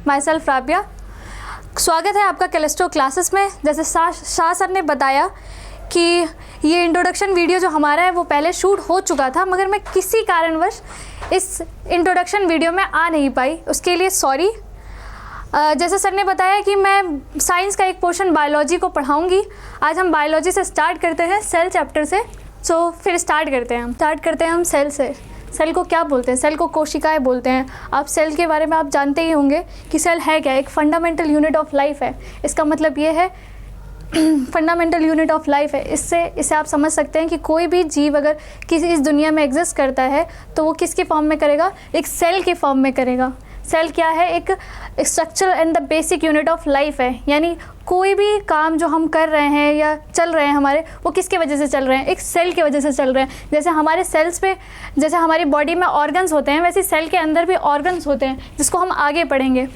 My self Rabia. स्वागत है आपका केमिस्ट्री क्लासेस में। जैसे शाह सर ने बताया कि ये इंट्रोडक्शन वीडियो जो हमारा है वो पहले शूट हो चुका था, मगर मैं किसी कारणवश इस इंट्रोडक्शन वीडियो में आ नहीं पाई, उसके लिए सॉरी। जैसे सर ने बताया कि मैं साइंस का एक पोर्शन बायोलॉजी को पढ़ाऊंगी। आज हम बायोलॉजी से स्टार्ट करते हैं, सेल चैप्टर से। सो फिर स्टार्ट करते हैं हम सेल से। सेल को क्या बोलते हैं? सेल को कोशिकाएं बोलते हैं। आप सेल के बारे में आप जानते ही होंगे कि सेल है क्या, एक फंडामेंटल यूनिट ऑफ लाइफ है। इसका मतलब ये है फंडामेंटल यूनिट ऑफ लाइफ है। इससे आप समझ सकते हैं कि कोई भी जीव अगर किसी इस दुनिया में एग्जिस्ट करता है तो वो किसके फॉर्म में करेगा? एक सेल के फॉर्म में करेगा। सेल क्या है? एक structure and the basic unit of life है। यानी कोई भी काम जो हम कर रहे हैं या चल रहे हैं हमारे, वो किसके वजह से चल रहे हैं? एक सेल की वजह से चल रहे हैं। जैसे हमारे सेल्स पे, जैसे हमारी बॉडी में ऑर्गन्स होते हैं, वैसे सेल के अंदर भी ऑर्गन्स होते हैं, जिसको हम आगे पढ़ेंगे।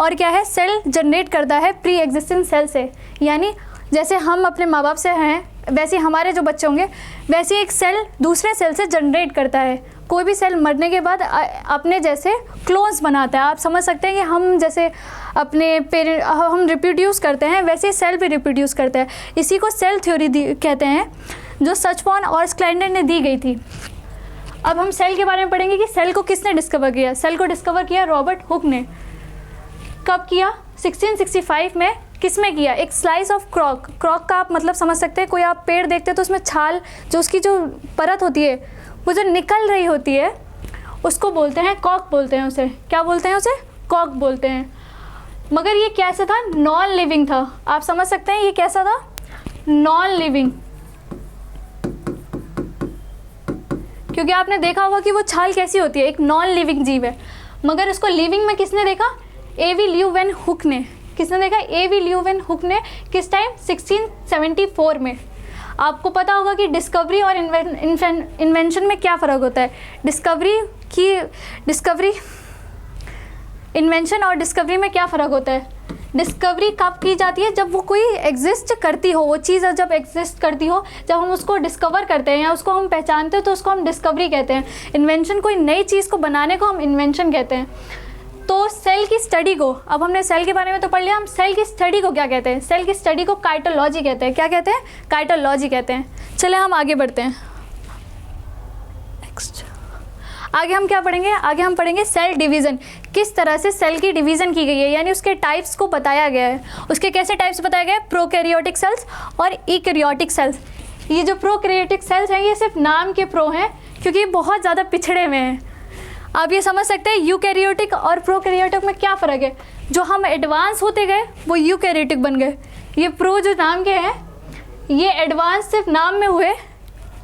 और क्या है? सेल जनरेट करता है प्री एग्जिस्टिंग सेल से। यानी जैसे हम अपने माँ बाप से हैं, वैसे हमारे जो बच्चे होंगे, वैसे एक सेल दूसरे सेल से जनरेट करता है। कोई भी सेल मरने के बाद अपने जैसे क्लोन्स बनाता है। आप समझ सकते हैं कि हम जैसे अपने पेरेंट हम रिप्रोड्यूस करते हैं, वैसे सेल भी रिप्रोड्यूस करता है। इसी को सेल थ्योरी कहते हैं, जो सचबॉर्न और स्क्लैंडर ने दी गई थी। अब हम सेल के बारे में पढ़ेंगे कि सेल को किसने डिस्कवर किया। सेल को डिस्कवर किया रॉबर्ट हुक ने। कब किया? 1665 में। किस में किया? एक स्लाइस ऑफ क्रॉक का आप मतलब समझ सकते हैं, कोई आप पेड़ देखते हैं तो उसमें छाल, जो उसकी जो परत होती है, वो जो निकल रही होती है, उसको बोलते हैं कॉक बोलते हैं उसे। क्या बोलते हैं उसे? कॉक बोलते हैं। मगर ये कैसा था? नॉन लिविंग था। आप समझ सकते हैं ये कैसा था? Non living. क्योंकि आपने देखा होगा कि वो छाल कैसी होती है, एक नॉन लिविंग जीव है। मगर उसको लिविंग में किसने देखा? ए.वी. ल्यूवेन हुक ने। किसने देखा? ए.वी. ल्यूवेन हुक ने। किस टाइम? 1674 में। आपको पता होगा कि डिस्कवरी और इन्वेंशन में क्या फ़र्क होता है। इन्वेंशन और डिस्कवरी में क्या फ़र्क होता है? डिस्कवरी कब की जाती है? जब वो कोई एग्जिस्ट करती हो, वो चीज़ जब एग्जिस्ट करती हो, जब हम उसको डिस्कवर करते हैं या उसको हम पहचानते हैं तो उसको हम डिस्कवरी कहते हैं। इन्वेंशन, कोई नई चीज़ को बनाने को हम इन्वेंशन कहते हैं। तो सेल की स्टडी को, अब हमने सेल के बारे में तो पढ़ लिया, हम सेल की स्टडी को क्या कहते हैं? सेल की स्टडी को काइटोलॉजी कहते हैं। क्या कहते हैं? काइटोलॉजी कहते हैं। चले हम आगे बढ़ते हैं। नेक्स्ट आगे हम क्या पढ़ेंगे? आगे हम पढ़ेंगे सेल डिवीज़न। किस तरह से सेल की डिवीज़न की गई है, यानी उसके टाइप्स को बताया गया है। उसके कैसे टाइप्स बताए गए? प्रोकैरियोटिक सेल्स और यूकैरियोटिक सेल्स। ये जो प्रोकैरियोटिक सेल्स हैं, ये सिर्फ नाम के प्रो हैं, क्योंकि ये बहुत ज़्यादा पिछड़े हुए हैं। आप ये समझ सकते हैं यूकैरियोटिक और प्रोकैरियोटिक में क्या फ़र्क है। जो हम एडवांस होते गए वो यूकैरियोटिक बन गए। ये प्रो जो नाम के हैं, ये एडवांस सिर्फ नाम में हुए,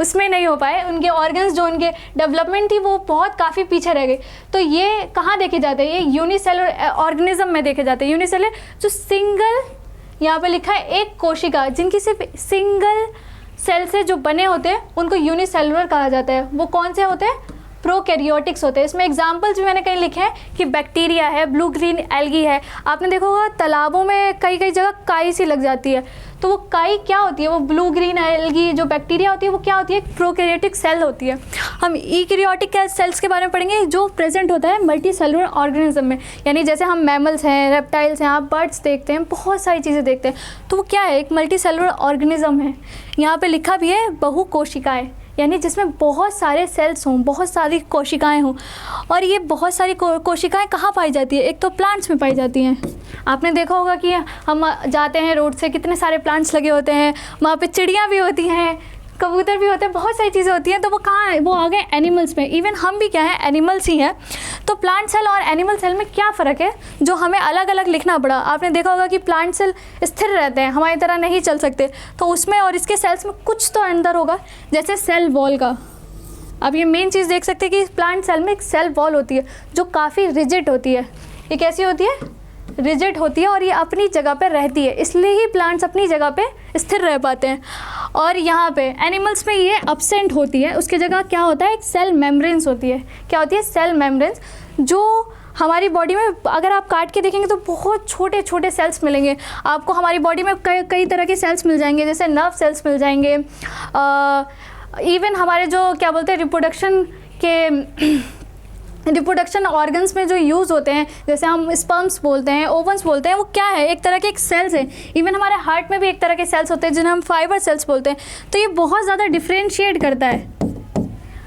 उसमें नहीं हो पाए। उनके ऑर्गन्स जो उनके डेवलपमेंट थी वो बहुत काफ़ी पीछे रह गई। तो ये कहाँ देखे जाते हैं? ये यूनिसेलुलर ऑर्गेनिज्म में देखे जाते हैं। यूनिसेलुलर जो सिंगल, यहाँ पे लिखा है एक कोशिका, जिनकी सिर्फ सिंगल सेल से जो बने होते हैं उनको यूनिसेलुलर कहा जाता है। वो कौन से होते हैं? प्रोकैरियोटिक्स होते हैं। इसमें एग्जाम्पल्स भी मैंने कहीं लिखे हैं कि बैक्टीरिया है, ब्लू ग्रीन एल्गी है। आपने देखा होगा तालाबों में कई जगह काई सी लग जाती है, तो वो काई क्या होती है? वो ब्लू ग्रीन एल्गी जो बैक्टीरिया होती है वो क्या होती है? प्रोकैरियोटिक सेल होती है। हम यूकैरियोटिक सेल्स के बारे में पढ़ेंगे, जो प्रेजेंट होता है मल्टी सेलुलर ऑर्गेनिज्म में। यानी जैसे हम मैमल्स हैं, रेप्टाइल्स हैं, आप बर्ड्स देखते हैं, बहुत सारी चीज़ें देखते हैं, तो वो क्या है? एक मल्टी सेलुलर ऑर्गेनिज्म है। यहाँ पर लिखा भी है बहु कोशिकाएँ, यानी जिसमें बहुत सारे सेल्स हों, बहुत सारी कोशिकाएं हों। और ये बहुत सारी कोशिकाएं कहाँ पाई जाती है? एक तो प्लांट्स में पाई जाती हैं। आपने देखा होगा कि हम जाते हैं रोड से, कितने सारे प्लांट्स लगे होते हैं, वहाँ पे चिड़ियाँ भी होती हैं, कबूतर भी होते हैं, बहुत सारी चीज़ें होती हैं। तो वो कहाँ है? वो आ गए एनिमल्स में। इवन हम भी क्या है? एनिमल्स ही हैं। तो प्लांट सेल और एनिमल सेल में क्या फ़र्क है जो हमें अलग अलग लिखना पड़ा? आपने देखा होगा कि प्लांट सेल स्थिर रहते हैं, हमारी तरह नहीं चल सकते, तो उसमें और इसके सेल्स में कुछ तो अंदर होगा, जैसे सेल वॉल का। अब ये मेन चीज़ देख सकते हैं कि प्लांट सेल में एक सेल वॉल होती है जो काफ़ी रिजिड होती है। ये कैसी होती है? रिजिड होती है, और ये अपनी जगह पे रहती है, इसलिए ही प्लांट्स अपनी जगह पे स्थिर रह पाते हैं। और यहाँ पे एनिमल्स में ये अब्सेंट होती है, उसकी जगह क्या होता है? एक सेल मेम्ब्रेन्स होती है। क्या होती है? सेल मेम्ब्रेन्स, जो हमारी बॉडी में अगर आप काट के देखेंगे तो बहुत छोटे छोटे सेल्स मिलेंगे आपको। हमारी बॉडी में कई तरह के सेल्स मिल जाएंगे, जैसे नर्व सेल्स मिल जाएंगे, इवन हमारे जो क्या बोलते हैं रिप्रोडक्शन के रिप्रोडक्शन ऑर्गन्स में जो यूज़ होते हैं, जैसे हम स्पर्म्स बोलते हैं, ओवन्स बोलते हैं, वो क्या है, एक तरह के एक सेल्स है। इवन हमारे हार्ट में भी एक तरह के सेल्स होते हैं जिन्हें हम फाइबर सेल्स बोलते हैं। तो ये बहुत ज़्यादा डिफ्रेंशिएट करता है,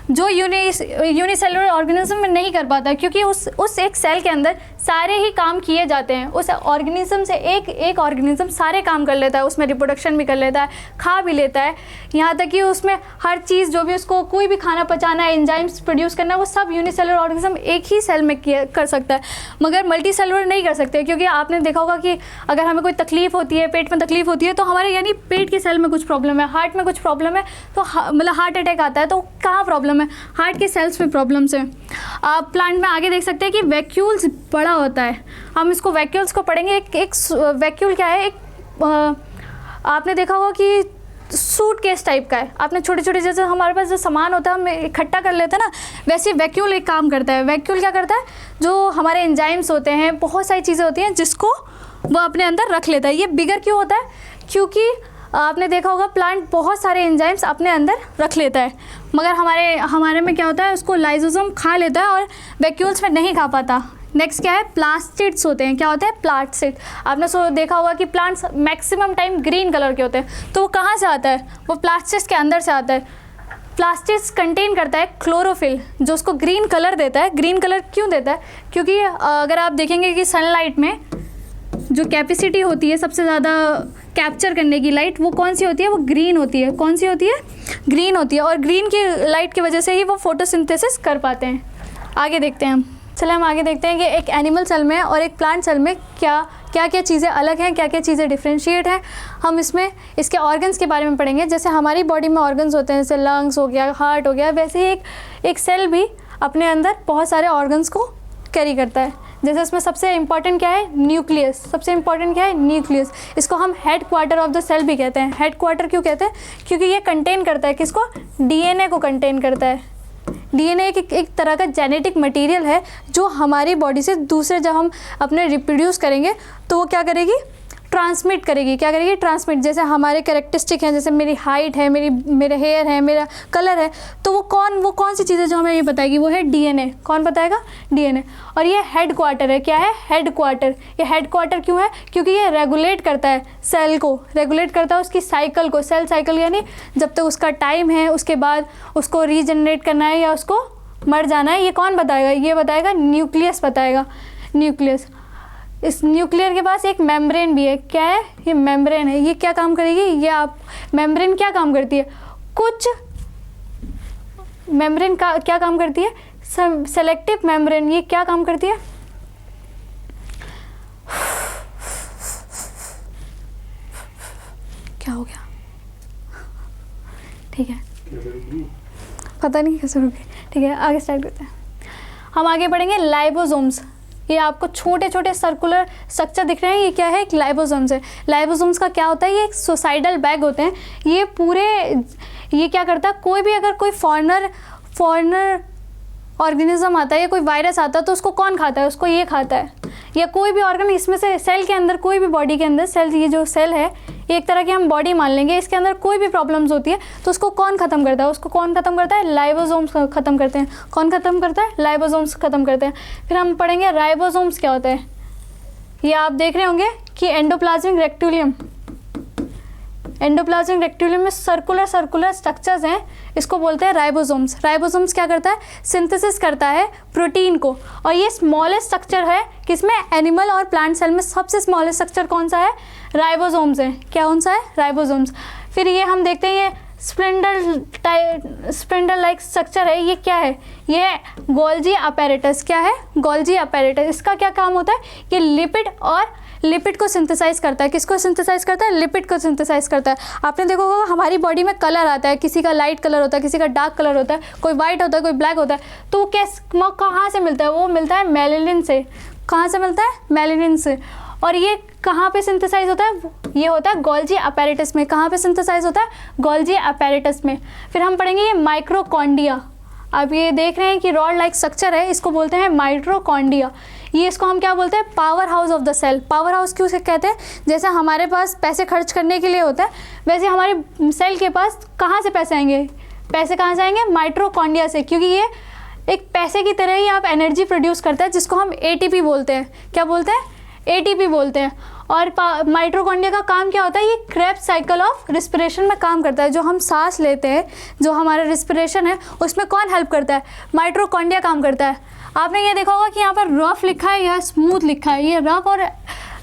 जो यूनिसेलुलर ऑर्गेनिज्म में नहीं कर पाता, क्योंकि उस एक सेल के अंदर सारे ही काम किए जाते हैं। उस ऑर्गेनिज्म से एक ऑर्गेनिज्म सारे काम कर लेता है, उसमें रिप्रोडक्शन भी कर लेता है, खा भी लेता है, यहाँ तक कि उसमें हर चीज़ जो भी उसको कोई भी खाना पचाना है, एंजाइम्स प्रोड्यूस करना है, वो सब यूनिसेलुलर ऑर्गेनिज्म एक ही सेल में कर सकता है, मगर मल्टी सेलुलर नहीं कर सकते। क्योंकि आपने देखा होगा कि अगर हमें कोई तकलीफ होती है, पेट में तकलीफ होती है, तो हमारे यानी पेट के सेल में कुछ प्रॉब्लम है, हार्ट में कुछ प्रॉब्लम है, तो मतलब हार्ट अटैक आता है, तो कहाँ प्रॉब्लम है, हार्ट के सेल्स में प्रॉब्लम्स है। आप प्लांट में आगे देख सकते हैं कि वैक्यूल्स बड़ा होता है, हम इसको वैक्यूल्स को पढ़ेंगे। एक वैक्यूल क्या है, आपने देखा होगा कि सूट केस टाइप का है, आपने छोटे छोटे जैसे हमारे पास जो सामान होता है हम इकट्ठा कर लेते हैं ना, वैसे वैक्यूल एक काम करता है। वैक्यूल क्या करता है, जो हमारे एंजाइम्स होते हैं, बहुत सारी चीज़ें होती हैं जिसको वो अपने अंदर रख लेता है। ये बिगर क्यों होता है, क्योंकि आपने देखा होगा प्लांट बहुत सारे एंजाइम्स अपने अंदर रख लेता है, मगर हमारे में क्या होता है, उसको लाइसोसोम खा लेता है और वैक्यूल्स में नहीं खा पाता। नेक्स्ट क्या है, प्लास्टिड्स होते हैं। क्या होते हैं, प्लास्टिड। आपने देखा होगा कि plants maximum time green colour के होते हैं, तो वो कहाँ से आता है, वो प्लास्टिड्स के अंदर से आता है। प्लास्टिड्स कंटेन करता है क्लोरोफिल, जो उसको ग्रीन कलर देता है। ग्रीन कलर क्यों देता है, क्योंकि अगर आप देखेंगे कि सनलाइट में जो कैपेसिटी होती है सबसे ज़्यादा कैप्चर करने की लाइट, वो कौन सी होती है, वो ग्रीन होती है। कौन सी होती है, ग्रीन होती है, और ग्रीन की लाइट की वजह से ही वो फोटोसिंथेसिस कर पाते हैं। आगे देखते हैं हम आगे देखते हैं कि एक एनिमल सेल में और एक प्लांट सेल में क्या चीज़ें अलग हैं, क्या क्या चीज़ें डिफ्रेंशिएट हैं। हम इसमें इसके ऑर्गन्स के बारे में पढ़ेंगे। जैसे हमारी बॉडी में ऑर्गन्स होते हैं, जैसे लंग्स हो गया, हार्ट हो गया, वैसे ही एक सेल भी अपने अंदर बहुत सारे ऑर्गन्स को कैरी करता है। जैसे इसमें सबसे इंपॉर्टेंट क्या है, न्यूक्लियस। सबसे इंपॉर्टेंट क्या है, न्यूक्लियस। इसको हम headquarter of the cell भी कहते हैं। हेड क्वार्टर क्यों कहते हैं, क्योंकि ये कंटेन करता है किसको, डीएनए को कंटेन करता है। डीएनए एक तरह का जेनेटिक मटेरियल है जो हमारी बॉडी से दूसरे, जब हम अपने रिप्रोड्यूस करेंगे तो वो क्या करेगी, ट्रांसमिट करेगी। क्या करेगी, ट्रांसमिट। जैसे हमारे कैरेक्टरिस्टिक हैं, जैसे मेरी हाइट है, मेरे हेयर है, मेरा कलर है, तो वो कौन सी चीज़ें जो हमें ये बताएगी, वो है डीएनए। कौन बताएगा, डीएनए। और ये हेड क्वार्टर है। क्या है, हेड क्वार्टर। ये हेड क्वार्टर क्यों है, क्योंकि ये रेगुलेट करता है सेल को, रेगुलेट करता है उसकी साइकिल को। सेल साइकिल यानी जब तक उसका टाइम है, उसके बाद उसको रीजनरेट करना है या उसको मर जाना है, ये कौन बताएगा, ये बताएगा न्यूक्लियस बताएगा, न्यूक्लियस। इस न्यूक्लियर के पास एक मेम्ब्रेन भी है। क्या है, ये मेम्ब्रेन है। ये क्या काम करेगी, ये आप मेम्ब्रेन क्या काम करती है, कुछ मेम्ब्रेन का क्या काम करती है, सेलेक्टिव मेम्ब्रेन। ये क्या काम करती है, क्या हो गया, ठीक है, पता नहीं कैसे रुके। ठीक है, आगे स्टार्ट करते हैं। हम आगे बढ़ेंगे लाइबोसोम्स। ये आपको छोटे छोटे सर्कुलर स्ट्रक्चर दिख रहे हैं, ये क्या है, एक लाइबोसोम्स है। लाइबोसोम्स का क्या होता है, ये एक सुसाइडल बैग होते हैं। ये क्या करता है, कोई भी अगर कोई फॉरेनर ऑर्गेनिज्म आता है या कोई वायरस आता है तो उसको कौन खाता है, उसको ये खाता है। या कोई भी ऑर्गन इसमें से सेल के अंदर, कोई भी बॉडी के अंदर सेल, ये जो सेल है ये एक तरह की हम बॉडी मान लेंगे, इसके अंदर कोई भी प्रॉब्लम्स होती है तो उसको कौन ख़त्म करता है, उसको कौन ख़त्म करता है, लाइबोसोम्स ख़त्म करते हैं। कौन ख़त्म करता है, लाइबोसोम्स ख़त्म करते हैं। फिर हम पढ़ेंगे राइबोसोम्स क्या होता है। ये आप देख रहे होंगे कि एंडोप्लाज्मिक रेक्टिकुलम में सर्कुलर स्ट्रक्चर्स हैं, इसको बोलते हैं राइबोसोम्स। राइबोसोम्स क्या करता है, सिंथेसिस करता है प्रोटीन को, और ये स्मॉलेस्ट स्ट्रक्चर है किसमें, एनिमल और प्लांट सेल में सबसे स्मॉलेस्ट स्ट्रक्चर कौन सा है, राइबोसोम्स है। क्या कौन सा है, राइबोसोम्स। फिर ये हम देखते हैं ये स्पिंडल लाइक स्ट्रक्चर है, ये क्या है, ये गोल्जी अपैरेटस। क्या है, गोल्जी अपैरेटस। इसका क्या काम होता है, ये लिपिड को सिंथेसाइज करता है। किसको सिंथेसाइज करता है, लिपिड को सिंथेसाइज करता है। आपने देखा होगा हमारी बॉडी में कलर आता है, किसी का लाइट कलर होता है, किसी का डार्क कलर होता है, कोई वाइट होता है, कोई ब्लैक होता है, तो वो कहाँ से मिलता है, वो मिलता है मेलानिन से। कहाँ से मिलता है, मेलानिन से। और ये कहाँ पे सिंथेसाइज होता है, ये होता है गोल्जी अपैरेटस में। कहाँ पे सिंथेसाइज होता है, गोल्जी अपैरेटस में। फिर हम पढ़ेंगे ये माइक्रोकॉन्डिया। आप ये देख रहे हैं कि रॉड लाइक स्ट्रक्चर है, इसको बोलते हैं माइक्रोकॉन्डिया। ये इसको हम क्या बोलते हैं, powerhouse of the cell. Powerhouse क्यों से कहते हैं, जैसे हमारे पास पैसे खर्च करने के लिए होता है, वैसे हमारे सेल के पास कहाँ से पैसे आएंगे, पैसे कहाँ से आएंगे, माइक्रोकॉन्डिया से, क्योंकि ये एक पैसे की तरह ही आप एनर्जी प्रोड्यूस करता है, जिसको हम एटीपी बोलते हैं। क्या बोलते हैं? एटीपी बोलते हैं। और माइटोकॉन्ड्रिया का काम क्या होता है? ये क्रेब्स साइकिल ऑफ रिस्पिरेशन में काम करता है। जो हम सांस लेते हैं, जो हमारा रिस्पिरेशन है, उसमें कौन हेल्प करता है? माइटोकॉन्ड्रिया काम करता है। आपने ये देखा होगा कि यहाँ पर रफ लिखा है या स्मूथ लिखा है। ये रफ और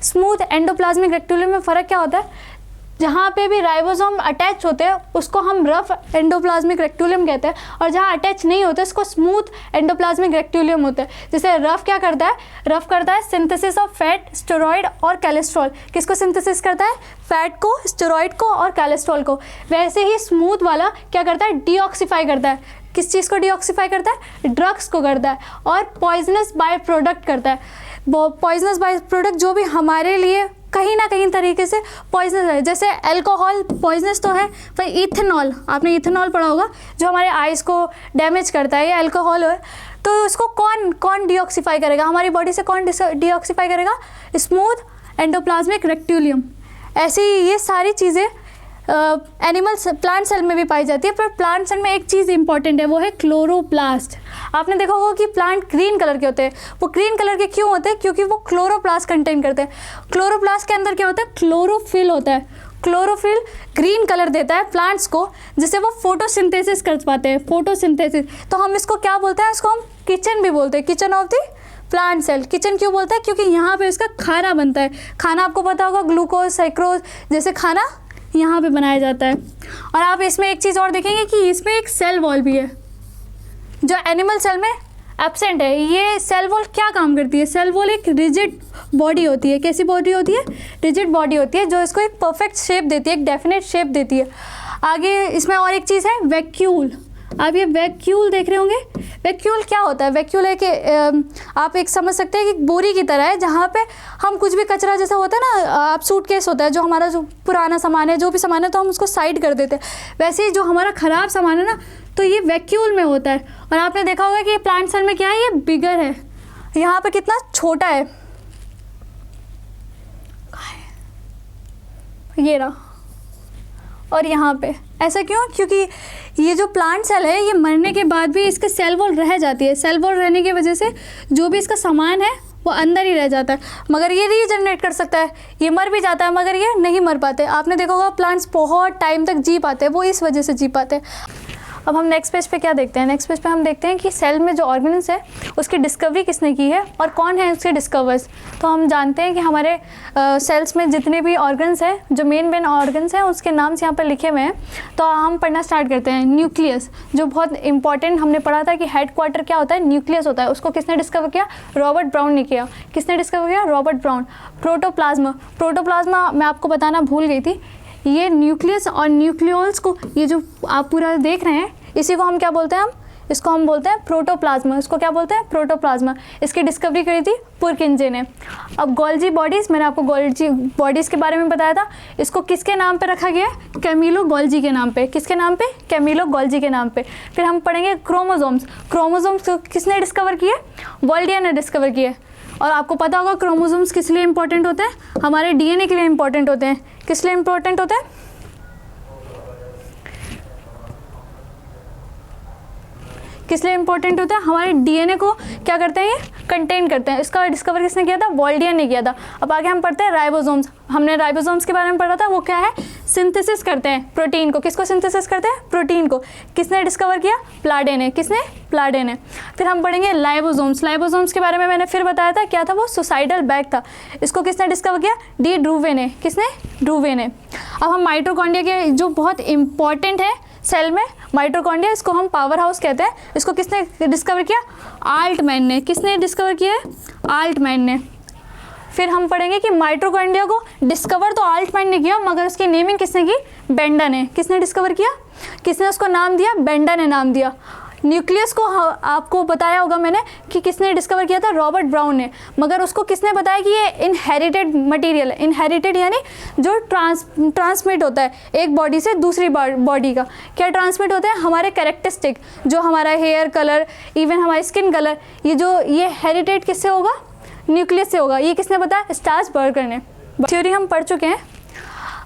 स्मूथ एंडोप्लाज्मिक रेक्टिकुलम में फ़र्क क्या होता है? जहाँ पे भी राइबोसोम अटैच होते हैं उसको हम रफ एंडोप्लाज्मिक रेक्टिकुलम कहते हैं, और जहाँ अटैच नहीं होते उसको स्मूथ एंडोप्लाज्मिक रेक्टिकुलम होता है। जैसे रफ क्या करता है? रफ करता है सिंथेसिस ऑफ फैट, स्टेरॉइड और कोलेस्ट्रॉल। किसको सिंथेसिस करता है? फैट को, स्टेरॉइड को और कोलेस्ट्रॉल को। वैसे ही स्मूथ वाला क्या करता है? डीऑक्सीफाई करता है। किस चीज़ को डीऑक्सीफाई करता है? ड्रग्स को करता है। और पॉइजनस बाय प्रोडक्ट करता है। पॉइजनस बाय प्रोडक्ट जो भी हमारे लिए कहीं ना कहीं तरीके से पॉइजनस है। जैसे अल्कोहल पॉइजनस तो है, पर इथेनॉल, आपने इथेनॉल पढ़ा होगा, जो हमारे आइज़ को डैमेज करता है, ये अल्कोहल है। तो उसको कौन डीऑक्सीफाई करेगा? हमारी बॉडी से कौन डीऑक्सीफाई करेगा? Smooth endoplasmic reticulum. ऐसी ये सारी चीज़ें एनिमल्स, प्लांट सेल में भी पाई जाती है। पर प्लांट सेल में एक चीज़ इंपॉर्टेंट है, वो है क्लोरोप्लास्ट। आपने देखा होगा कि प्लांट ग्रीन कलर के होते हैं। वो ग्रीन कलर के क्यों होते हैं? क्योंकि वो क्लोरोप्लास्ट कंटेन करते हैं। क्लोरोप्लास्ट के अंदर क्या होता है? क्लोरोफिल होता है। क्लोरोफिल ग्रीन कलर देता है प्लांट्स को, जिससे वो फोटोसिंथेसिस कर पाते हैं। फोटोसिंथेसिस, तो हम इसको क्या बोलते हैं? इसको हम किचन भी बोलते हैं, kitchen of the plant cell. Kitchen क्यों बोलते हैं? क्योंकि यहाँ पे इसका खाना बनता है। खाना आपको पता होगा, ग्लूकोज, साइक्रोज जैसे खाना यहाँ पे बनाया जाता है। और आप इसमें एक चीज़ और देखेंगे कि इसमें एक सेल वॉल भी है, जो एनिमल सेल में एब्सेंट है। ये सेल वॉल क्या काम करती है? सेल वॉल एक रिजिड बॉडी होती है। कैसी बॉडी होती है? रिजिड बॉडी होती है, जो इसको एक परफेक्ट शेप देती है, एक डेफिनेट शेप देती है। आगे इसमें और एक चीज़ है, वैक्यूल। आप ये वैक्यूल देख रहे होंगे। वैक्यूल क्या होता है? वैक्यूल है कि आप एक समझ सकते हैं कि बोरी की तरह है, जहाँ पे हम कुछ भी कचरा जैसा होता है ना, आप सूटकेस होता है, जो हमारा जो पुराना सामान है, जो भी सामान है, तो हम उसको साइड कर देते हैं। वैसे ही जो हमारा ख़राब सामान है ना, तो ये वैक्यूल में होता है। और आपने देखा होगा कि ये प्लांट सेल में क्या है? ये बिगर है। यहाँ पे कितना छोटा है, ये रहा। और यहाँ पे ऐसा क्यों? क्योंकि ये जो प्लांट सेल है, ये मरने के बाद भी इसके सेल वॉल रह जाती है। सेल वॉल रहने की वजह से जो भी इसका सामान है वो अंदर ही रह जाता है। मगर ये रीजनरेट कर सकता है, ये मर भी जाता है, मगर ये नहीं मर पाते। आपने देखा होगा प्लांट्स बहुत टाइम तक जी पाते हैं, वो इस वजह से जी पाते हैं। अब हम नेक्स्ट पेज पे क्या देखते हैं? नेक्स्ट पेज पे हम देखते हैं कि सेल में जो ऑर्गन्स है उसकी डिस्कवरी किसने की है और कौन है उसके डिस्कवर्स। तो हम जानते हैं कि हमारे सेल्स में जितने भी ऑर्गन्स हैं, जो मेन ऑर्गन्स हैं, उसके नाम्स यहाँ पर लिखे हुए हैं। तो हम पढ़ना स्टार्ट करते हैं। न्यूक्लियस, जो बहुत इंपॉर्टेंट, हमने पढ़ा था कि हेड क्वार्टर क्या होता है? न्यूक्लियस होता है। उसको किसने डिस्कवर किया? रॉबर्ट ब्राउन ने किया। किसने डिस्कवर किया? Robert brown. प्रोटोप्लाज्मा, प्रोटोप्लाज्मा मैं आपको बताना भूल गई थी। ये न्यूक्लियस और न्यूक्लियोल्स को, ये जो आप पूरा देख रहे हैं, इसी को हम क्या बोलते हैं? इसको हम बोलते हैं प्रोटोप्लाज्मा। इसको क्या बोलते हैं? प्रोटोप्लाज्मा। इसकी डिस्कवरी करी थी पुरकिंजे ने। अब गोल्जी बॉडीज़, मैंने आपको गोल्जी बॉडीज़ के बारे में बताया था। इसको किसके नाम पे रखा गया? कैमिलो गोल्जी के नाम पे। किसके नाम पे? कैमिलो गोल्जी के नाम पे। फिर हम पढ़ेंगे क्रोमोसोम्स। क्रोमोसोम्स किसने डिस्कवर किए? वॉल्डियर ने डिस्कवर किए। और आपको पता होगा क्रोमोसोम्स किस लिए इंपॉर्टेंट होते हैं? हमारे डीएनए के लिए इंपॉर्टेंट होते हैं। किस लिए इंपॉर्टेंट होते हैं? किस लिए इंपॉर्टेंट होता है? हमारे डीएनए को क्या करते हैं? ये कंटेन करते हैं। इसका डिस्कवर किसने किया था? वॉल्डियर ने किया था। अब आगे हम पढ़ते हैं राइबोसोम्स। हमने राइबोसोम्स के बारे में पढ़ा था। वो क्या है? सिंथेसिस करते हैं प्रोटीन को। किसको सिंथेसिस करते हैं? प्रोटीन को। किसने डिस्कवर किया? प्लाडे ने। किसने? प्लाडे ने। फिर हम पढ़ेंगे लाइबोसोम्स। लाइबोसोम्स के बारे में मैंने फिर बताया था, क्या था वो? सुसाइडल बैग था। इसको किसने डिस्कवर किया? डी ड्रूवे ने। किसने? ड्रूवे ने। अब हम माइटोकॉन्ड्रिया के, जो बहुत इंपॉर्टेंट है सेल में, माइटोकॉन्ड्रिया, इसको हम पावर हाउस कहते हैं। इसको किसने डिस्कवर किया? आल्टमैन ने। किसने डिस्कवर किया है? आल्टमैन ने। फिर हम पढ़ेंगे कि माइटोकॉन्ड्रिया को डिस्कवर तो आल्टमैन ने किया, मगर उसकी नेमिंग किसने की? बेंडा ने। किसने डिस्कवर किया? किसने उसको नाम दिया? बेंडा ने नाम दिया। न्यूक्लियस को आपको बताया होगा मैंने कि किसने डिस्कवर किया था? रॉबर्ट ब्राउन ने। मगर उसको किसने बताया कि ये इनहेरिटेड मटेरियल है? इनहेरिटेड यानी जो ट्रांसमिट होता है एक बॉडी से दूसरी बॉडी का। क्या ट्रांसमिट होता है? हमारे कैरेक्टरिस्टिक, जो हमारा हेयर कलर, इवन हमारा स्किन कलर, ये हेरिटेड किससे होगा? न्यूक्लियस से होगा। ये किसने बताया? स्टार्च बर्गर ने। थ्योरी हम पढ़ चुके हैं।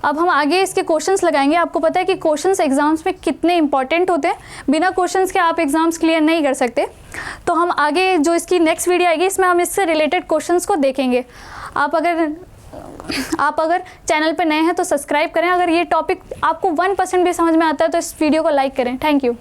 अब हम आगे इसके क्वेश्चंस लगाएंगे। आपको पता है कि क्वेश्चंस एग्जाम्स में कितने इंपॉर्टेंट होते हैं, बिना क्वेश्चंस के आप एग्जाम्स क्लियर नहीं कर सकते। तो हम आगे जो इसकी नेक्स्ट वीडियो आएगी इसमें हम इससे रिलेटेड क्वेश्चंस को देखेंगे। आप अगर चैनल पर नए हैं तो सब्सक्राइब करें। अगर ये टॉपिक आपको 1% भी समझ में आता है तो इस वीडियो को लाइक करें। Thank you.